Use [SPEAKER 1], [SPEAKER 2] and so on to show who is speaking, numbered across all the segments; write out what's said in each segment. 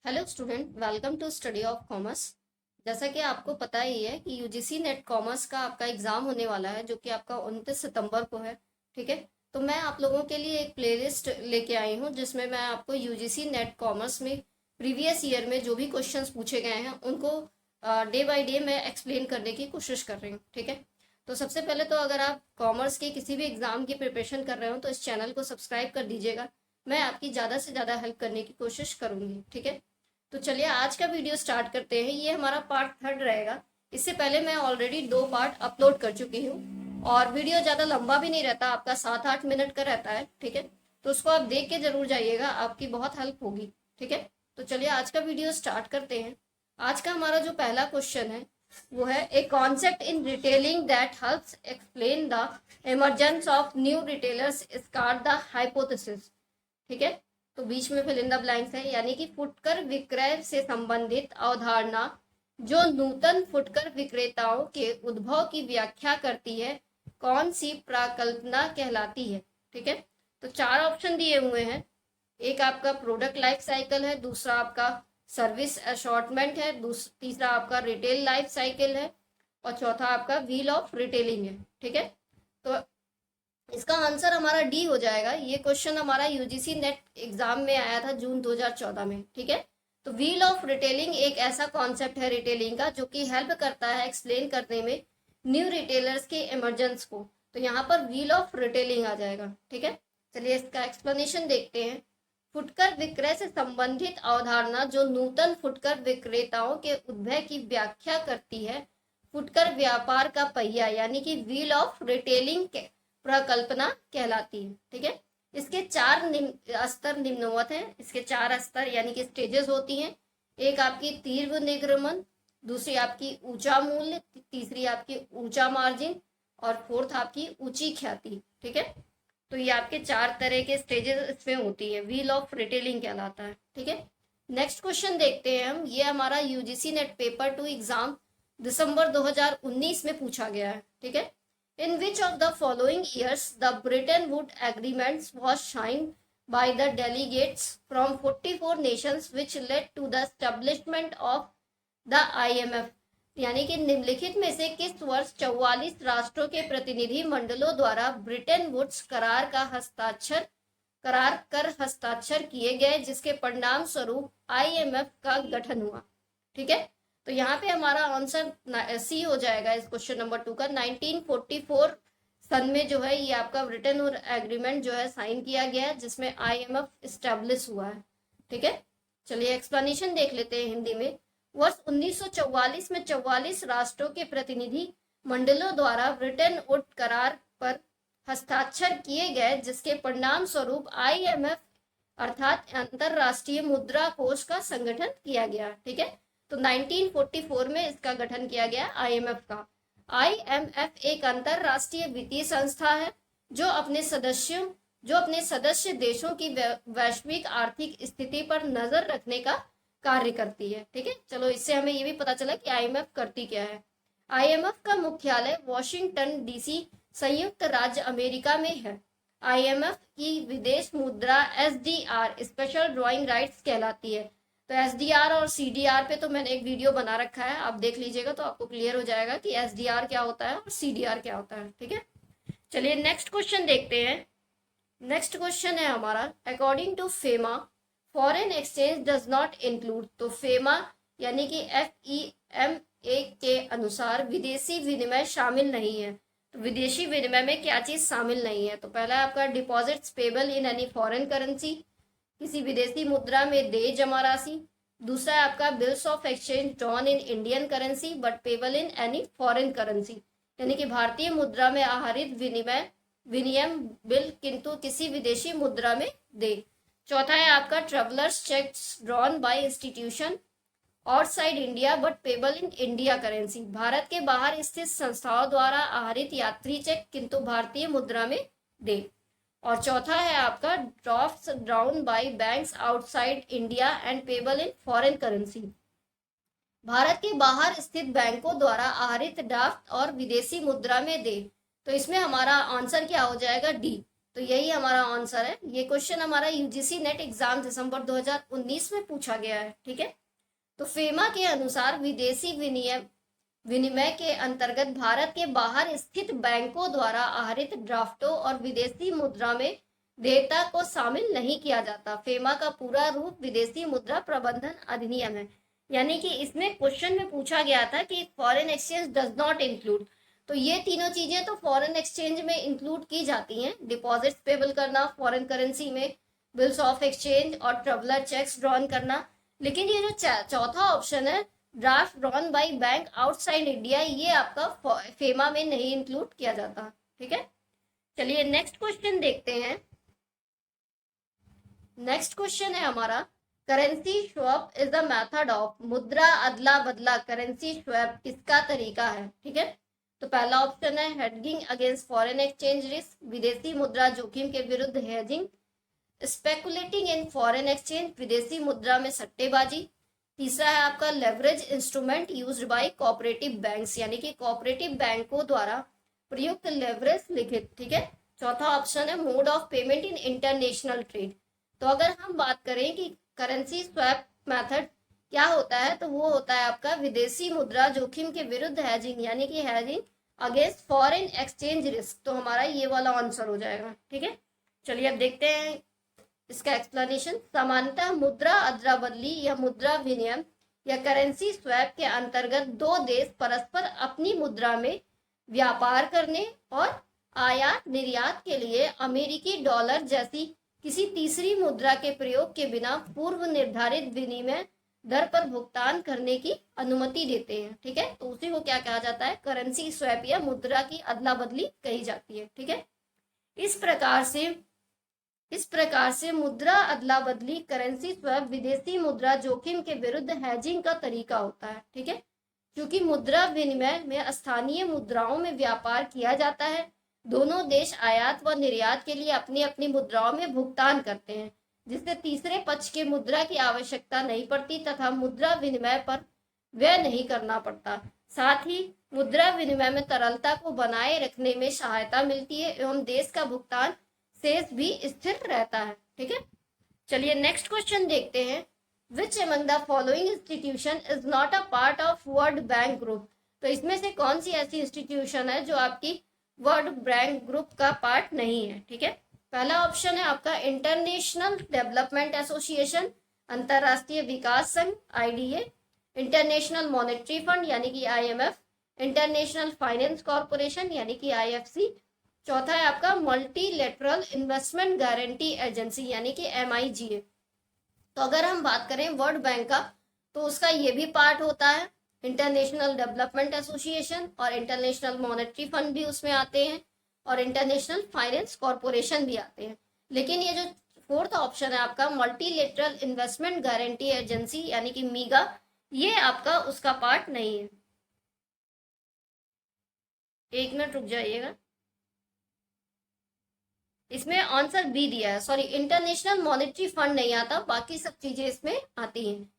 [SPEAKER 1] Hello student, welcome to study of commerce. जैसा कि आपको पता ही है कि यूजीसी नेट कॉमर्स का आपका एग्जाम होने वाला है, जो कि आपका 29 सितंबर को है। ठीक है, तो मैं आप लोगों के लिए एक प्लेलिस्ट लेके आई हूँ जिसमें मैं आपको यूजीसी नेट कॉमर्स में प्रीवियस ईयर में जो भी क्वेश्चंस पूछे गए हैं उनको डे बाय डे मैं एक्सप्लेन करने की कोशिश कर रही हूँ। ठीक है, तो सबसे पहले तो अगर आप कॉमर्स के किसी भी एग्जाम की प्रिपरेशन कर रहे हो तो इस चैनल को सब्सक्राइब कर दीजिएगा। मैं आपकी ज़्यादा से ज़्यादा हेल्प करने की कोशिश करूँगी। ठीक है, तो चलिए आज का वीडियो स्टार्ट करते हैं। ये हमारा पार्ट 3 रहेगा। इससे पहले मैं ऑलरेडी 2 पार्ट अपलोड कर चुकी हूँ और वीडियो ज़्यादा लंबा भी नहीं रहता, आपका 7-8 मिनट का रहता है। ठीक है, तो उसको आप देख के जरूर जाइएगा, आपकी बहुत हेल्प होगी। ठीक है, तो चलिए आज का वीडियो स्टार्ट करते हैं। आज का हमारा जो पहला क्वेश्चन है वो है a concept in retailing that helps explain the emergence of new retailers is called the hypothesis. ठीक है, तो बीच में फिल इन द ब्लैंक्स है, यानी कि फुटकर विक्रय से संबंधित अवधारणा जो नूतन फुटकर विक्रेताओं के उद्भव की व्याख्या करती है, कौन सी प्राकल्पना कहलाती है। ठीक है, तो 4 ऑप्शन दिए हुए हैं। एक आपका प्रोडक्ट लाइफ साइकिल है, दूसरा आपका सर्विस असॉर्टमेंट है, तीसरा आपका रिटेल लाइफ साइकिल है और चौथा आपका व्हील ऑफ रिटेलिंग है। ठीक है, तो इसका आंसर हमारा डी हो जाएगा। ये क्वेश्चन हमारा यूजीसी नेट एग्जाम में आया था जून 2014 में। ठीक है, तो व्हील ऑफ रिटेलिंग एक ऐसा कॉन्सेप्ट है रिटेलिंग का जो कि हेल्प करता है एक्सप्लेन करने में न्यू रिटेलर्स के इमरजेंस को। तो यहाँ पर व्हील ऑफ रिटेलिंग आ जाएगा। ठीक है, चलिए इसका एक्सप्लेनेशन देखते हैं। फुटकर विक्रय से संबंधित अवधारणा जो नूतन फुटकर विक्रेताओं के उद्भव की व्याख्या करती है, फुटकर व्यापार का पहिया यानी कि व्हील ऑफ रिटेलिंग के प्रकल्पना कहलाती है। ठीक है, इसके 4 स्तर निम्नवत हैं। इसके 4 स्तर यानी कि स्टेजेस होती हैं। एक आपकी तीव्र निगमन, दूसरी आपकी ऊंचा मूल्य, तीसरी आपकी ऊंचा मार्जिन और फोर्थ आपकी ऊंची ख्याति। ठीक है, तो ये आपके 4 तरह के स्टेजेस इसमें होती है, व्हील ऑफ रिटेलिंग कहलाता है। ठीक है, नेक्स्ट क्वेश्चन देखते हैं हम। ये हमारा यूजीसी नेट पेपर 2 एग्जाम दिसंबर 2019 में पूछा गया है। ठीक है, In which of the following years the Bretton Woods agreements was signed by the delegates from 44 nations which led to the establishment of the IMF? यानी कि निम्नलिखित में से किस वर्ष 44 राष्ट्रों के प्रतिनिधि मंडलों द्वारा ब्रिटेन वुड्स करार कर हस्ताक्षर किए गए, जिसके परिणाम स्वरूप IMF का गठन हुआ। ठीक है, तो यहाँ पे हमारा आंसर सी हो जाएगा इस क्वेश्चन नंबर 2 का। 1944 सन में जो है ये आपका ब्रिटेन और एग्रीमेंट जो है साइन किया गया है, जिसमें IMF इस्टेब्लिश हुआ है। ठीक है, चलिए एक्सप्लेनेशन देख लेते हैं हिंदी में। वर्ष 1944 में 44 राष्ट्रों के प्रतिनिधि मंडलों द्वारा ब्रिटेन वुड करार पर हस्ताक्षर किए गए, जिसके परिणाम स्वरूप IMF अर्थात अंतरराष्ट्रीय मुद्रा कोष का संगठन किया गया। ठीक है, तो 1944 में इसका गठन किया गया IMF का। IMF एक अंतरराष्ट्रीय वित्तीय संस्था है जो अपने सदस्य देशों की वैश्विक आर्थिक स्थिति पर नजर रखने का कार्य करती है। ठीक है, चलो इससे हमें ये भी पता चला कि IMF करती क्या है। IMF का मुख्यालय वॉशिंगटन DC संयुक्त राज्य अमेरिका में है। IMF की विदेश मुद्रा SDR स्पेशल ड्रॉइंग राइट्स कहलाती है। तो SDR और CDR पे तो मैंने एक वीडियो बना रखा है, आप देख लीजिएगा तो आपको क्लियर हो जाएगा कि SDR क्या होता है और CDR क्या होता है। ठीक है, चलिए नेक्स्ट क्वेश्चन देखते हैं। नेक्स्ट क्वेश्चन है हमारा, according to FEMA foreign exchange does not include. तो फेमा यानी कि FEMA के अनुसार विदेशी विनिमय शामिल नहीं है। तो विदेशी विनिमय में क्या चीज शामिल नहीं है? तो पहला आपका deposits payable in any foreign currency, किसी विदेशी मुद्रा में देय जमा राशि। दूसरा है आपका bills of exchange drawn in Indian currency but payable in any foreign currency, यानी कि भारतीय मुद्रा में आहरित विनिमय बिल किंतु किसी विदेशी मुद्रा में दे। चौथा है आपका travellers cheques drawn by institution outside India but payable in India currency, Bharat के बाहर स्थित संस्थाओं द्वारा आहरित यात्री चेक किंतु भारतीय मुद्रा में दे। और चौथा है आपका drafts drown bye banks outside India and payable in foreign currency, Bharat के बाहर स्थित बैंकों द्वारा आहरित ड्राफ्ट और विदेशी मुद्रा में दे। तो इसमें हमारा आंसर क्या हो जाएगा? डी। तो यही हमारा आंसर है। ये क्वेश्चन हमारा यूजीसी नेट एग्जाम दिसंबर 2019 में पूछा गया है, ठीक है। तो फेमा के अनुसार विदेशी विनिमय के अंतर्गत भारत के बाहर स्थित बैंकों द्वारा आहरित ड्राफ्टों और विदेशी मुद्रा में देयता को शामिल नहीं किया जाता। फेमा का पूरा रूप विदेशी मुद्रा प्रबंधन अधिनियम है। यानी कि इसमें क्वेश्चन में पूछा गया था कि foreign exchange does not include, तो ये तीनों चीजें तो फॉरेन एक्सचेंज में इंक्लूड की जाती हैं। डिपॉजिट्स पेबल करना फॉरेन करेंसी में, बिल्स ऑफ एक्सचेंज और ट्रेवलर चेक्स ड्रॉन करना। लेकिन ये जो चौथा ऑप्शन है, draft drawn by bank outside India, ये आपका फेमा में नहीं इंक्लूड किया जाता, ठीक है। चलिए नेक्स्ट क्वेश्चन देखते हैं। नेक्स्ट क्वेश्चन है हमारा, currency swap is the method of, मुद्रा अदला बदला करेंसी स्वैप किसका तरीका है, ठीक है। तो पहला ऑप्शन है हेडजिंग अगेंस्ट फॉरेन एक्सचेंज रिस्क, विदेशी मुद्रा जोखिम के विरुद्ध hedging, speculating in foreign exchange, विदेशी मुद्रा में सट्टेबाजी। तीसरा है आपका leverage instrument used by cooperative banks, यानी कि कोऑपरेटिव बैंकों द्वारा प्रयुक्त लेवरेज लिखित, ठीक है। चौथा ऑप्शन है mode of payment in international trade. तो अगर हम बात करें कि करेंसी स्वैप मेथड क्या होता है, तो वो होता है आपका विदेशी मुद्रा जोखिम के विरुद्ध हेजिंग, यानी कि hedging against foreign exchange risk. तो हमारा ये वाला आंसर हो जाएगा, ठीक है। चलिए अब देखते हैं इसका एक्सप्लेनेशन। सामान्यतः मुद्रा अदला बदली या मुद्रा विनिमय या करेंसी स्वैप के अंतर्गत दो देश परस्पर अपनी मुद्रा में व्यापार करने और आयात निर्यात के लिए अमेरिकी डॉलर जैसी किसी तीसरी मुद्रा के प्रयोग के बिना पूर्व निर्धारित विनिमय दर पर भुगतान करने की अनुमति देते हैं, ठीक है। तो उसी को क्या कहा जाता है, करेंसी स्वैप या मुद्रा की अदला बदली कही जाती है, ठीक है। इस प्रकार से मुद्रा अदला बदली करेंसी स्वैप विदेशी मुद्रा जोखिम के विरुद्ध हेजिंग का तरीका होता है, ठीक है। क्योंकि मुद्रा विनिमय में स्थानीय मुद्राओं में व्यापार किया जाता है, दोनों देश आयात व निर्यात के लिए अपनी अपनी मुद्राओं में भुगतान करते हैं, जिससे तीसरे पक्ष के मुद्रा की आवश्यकता नहीं पड़ती तथा मुद्रा विनिमय पर व्यय नहीं करना पड़ता। साथ ही मुद्रा विनिमय में तरलता को बनाए रखने में सहायता मिलती है एवं देश का भुगतान शेष भी स्थिर रहता है, ठीक है। चलिए नेक्स्ट क्वेश्चन देखते हैं। Which among the following institution is not a part of world bank group. तो इसमें से कौन सी ऐसी इंस्टीट्यूशन है जो आपकी वर्ल्ड बैंक ग्रुप का पार्ट नहीं है, ठीक है। पहला ऑप्शन है आपका इंटरनेशनल डेवलपमेंट एसोसिएशन, अंतरराष्ट्रीय विकास संघ IDA, इंटरनेशनल मॉनेटरी फंड यानी कि IMF, इंटरनेशनल फाइनेंस कॉर्पोरेशन यानी कि IFC। चौथा है आपका मल्टीलेटरल इन्वेस्टमेंट गारंटी एजेंसी यानी कि MIGA। तो अगर हम बात करें वर्ल्ड बैंक का, तो उसका ये भी पार्ट होता है, इंटरनेशनल डेवलपमेंट एसोसिएशन और इंटरनेशनल मॉनेटरी फंड भी उसमें आते हैं और इंटरनेशनल फाइनेंस कॉर्पोरेशन भी आते हैं। लेकिन ये जो फोर्थ ऑप्शन है आपका मल्टीलेटरल इन्वेस्टमेंट गारंटी एजेंसी यानी कि मीगा, ये आपका उसका पार्ट नहीं है। एक मिनट रुक जाइएगा, इसमें आंसर बी दिया है, सॉरी इंटरनेशनल मॉनेटरी फंड नहीं आता, बाकी सब चीजें इसमें आती हैं।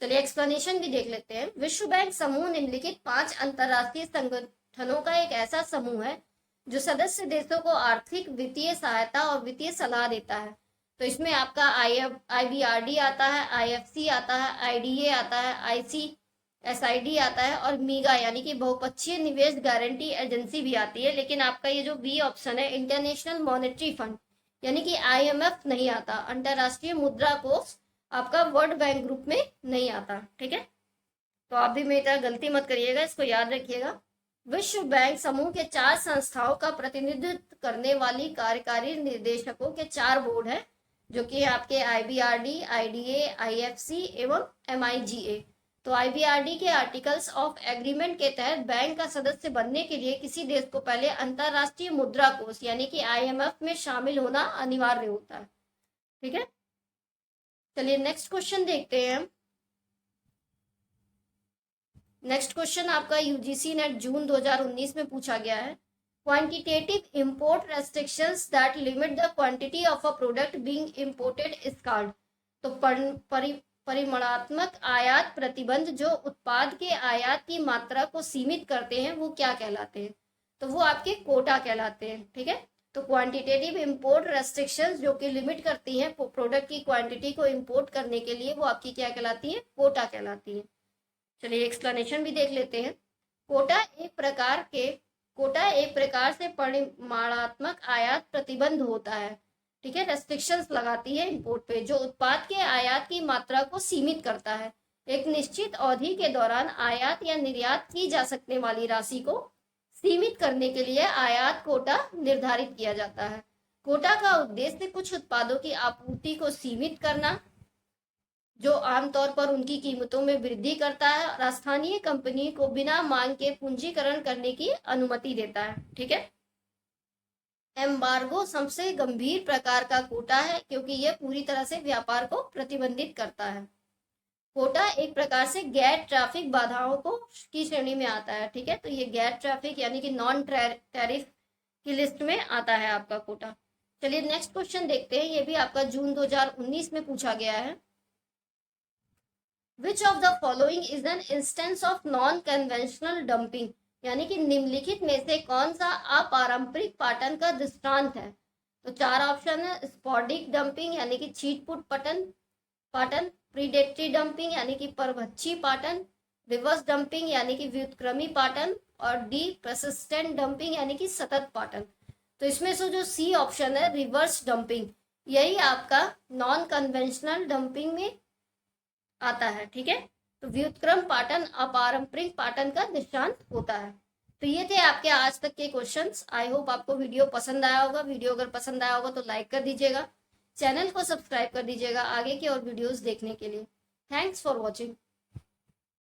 [SPEAKER 1] चलिए एक्सप्लेनेशन भी देख लेते हैं। विश्व बैंक समूह निम्नलिखित 5 अंतरराष्ट्रीय संगठनों का एक ऐसा समूह है जो सदस्य देशों को आर्थिक वित्तीय सहायता और वित्तीय सलाह देता है। तो इसमें आपका IBRD आता है, IFC आता है, IDA आता है, ICSID आता है और मीगा यानी कि बहुपक्षीय निवेश गारंटी एजेंसी भी आती है। लेकिन आपका ये जो बी ऑप्शन है इंटरनेशनल मॉनेटरी फंड यानी कि IMF नहीं आता, अंतरराष्ट्रीय मुद्रा कोष आपका वर्ल्ड बैंक ग्रुप में नहीं आता, ठीक है। तो आप भी मेरी तरह गलती मत करिएगा, इसको याद रखिएगा। विश्व बैंक समूह के 4 संस्थाओं का प्रतिनिधित्व करने वाली कार्यकारी निर्देशकों के 4 बोर्ड है, जो कि आपके IBRD, IDA, IFC एवं MIGA। तो IBRD के आर्टिकल्स ऑफ एग्रीमेंट के तहत बैंक का सदस्य बनने के लिए किसी देश को पहले अंतरराष्ट्रीय मुद्रा कोष यानी कि IMF में शामिल होना अनिवार्य होता है, ठीक है। चलिए नेक्स्ट क्वेश्चन देखते हैं हम। नेक्स्ट क्वेश्चन आपका यूजीसी नेट जून 2019 में पूछा गया है। Quantitative import restrictions that limit the quantity of a product being imported is called. तो परिमाणात्मक आयात प्रतिबंध जो उत्पाद के आयात की मात्रा को सीमित करते हैं वो क्या कहलाते हैं, तो वो आपके कोटा कहलाते हैं, ठीक है। तो क्वांटिटेटिव इंपोर्ट रेस्ट्रिक्शंस जो कि लिमिट करती हैं प्रोडक्ट की क्वांटिटी को इंपोर्ट करने के लिए, वो आपकी क्या कहलाती है? कोटा कहलाती है। चलिए एक्सप्लेनेशन भी देख लेते हैं। कोटा एक प्रकार से परिमाणात्मक आयात प्रतिबंध होता है, ठीक है, रेस्ट्रिक्शंस लगाती है इंपोर्ट पे, जो उत्पाद के आयात की मात्रा को सीमित करता है। एक निश्चित अवधि के दौरान आयात या निर्यात की जा सकने वाली राशि को सीमित करने के लिए आयात कोटा निर्धारित किया जाता है। कोटा का उद्देश्य कुछ उत्पादों की आपूर्ति को सीमित करना, जो आमतौर पर उनकी कीमतों में वृद्धि करता है और स्थानीय कंपनी को बिना मांग के पूंजीकरण करने की अनुमति देता है, ठीक है। एम्बार्गो सबसे गंभीर प्रकार का कोटा है, क्योंकि यह पूरी तरह से व्यापार को प्रतिबंधित करता है। कोटा एक प्रकार से गैर ट्रैफिक बाधाओं को की श्रेणी में आता है, ठीक है। तो ये गैर ट्रैफिक यानी कि नॉन टैरिफ की लिस्ट में आता है आपका कोटा। चलिए नेक्स्ट क्वेश्चन देखते हैं, ये भी आपका जून 2019 में पूछा गया है। Which of the following is an instance of non-conventional dumping? यानी कि निम्नलिखित में से कौन सा अपारंपरिक पाटन का दृष्टांत है? तो चार ऑप्शन है। स्पॉडिक डंपिंग यानी कि छीटपुट पाटन, प्रीडेटरी डंपिंग यानी कि परभक्षी पाटन, रिवर्स डंपिंग यानी कि व्युत्क्रमी पाटन, और डी परसिस्टेंट डंपिंग यानी कि सतत पाटन। तो इसमें से जो सी ऑप्शन है रिवर्स डंपिंग, यही आपका नॉन कन्वेंशनल डंपिंग में आता है, ठीक है। तो व्युत्क्रम पाटन अपारंपरिक पाटन का दृष्टांत होता है। तो ये थे आपके आज तक के क्वेश्चंस। आई होप आपको वीडियो पसंद आया होगा। वीडियो अगर पसंद आया होगा तो लाइक कर दीजिएगा, चैनल को सब्सक्राइब कर दीजिएगा आगे की और वीडियोस देखने के लिए। Thanks for watching.